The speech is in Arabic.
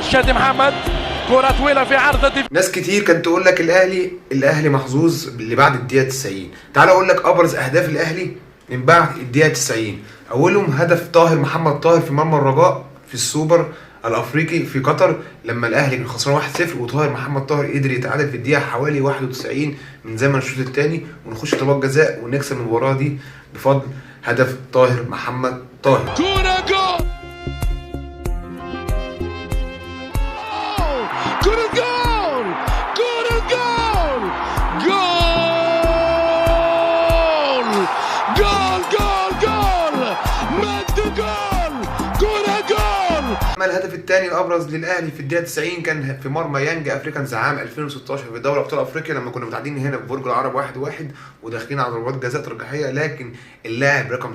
شادي محمد، كرة طويلة في عرض ناس كتير كانت تقول لك الاهلي محظوظ اللي بعد الدقيقه 90. تعال اقول لك ابرز اهداف الاهلي من بعد الدقيقه 90. اولهم هدف محمد طاهر في مرمى الرجاء في السوبر الافريقي في قطر، لما الاهلي كان خسران 1-0 محمد طاهر قدر يتعادل في الدقيقه حوالي 91 من زمن الشوط الثاني، ونخش ضربات جزاء ونكسب المباراه دي بفضل هدف محمد طاهر. كرة جول، كرة جول، كرة جول، جول جول جول جول، مد جول، كرة جول. اما الهدف الثاني الابرز للاهلي في الدقيقه 90 كان في مرمى يانج افريكانز عام 2016 في دوري ابطال افريقيا، لما كنا متعادلين هنا في برج العرب 1-1 وداخلين على ضربات جزاء ترجيحيه، لكن اللاعب رقم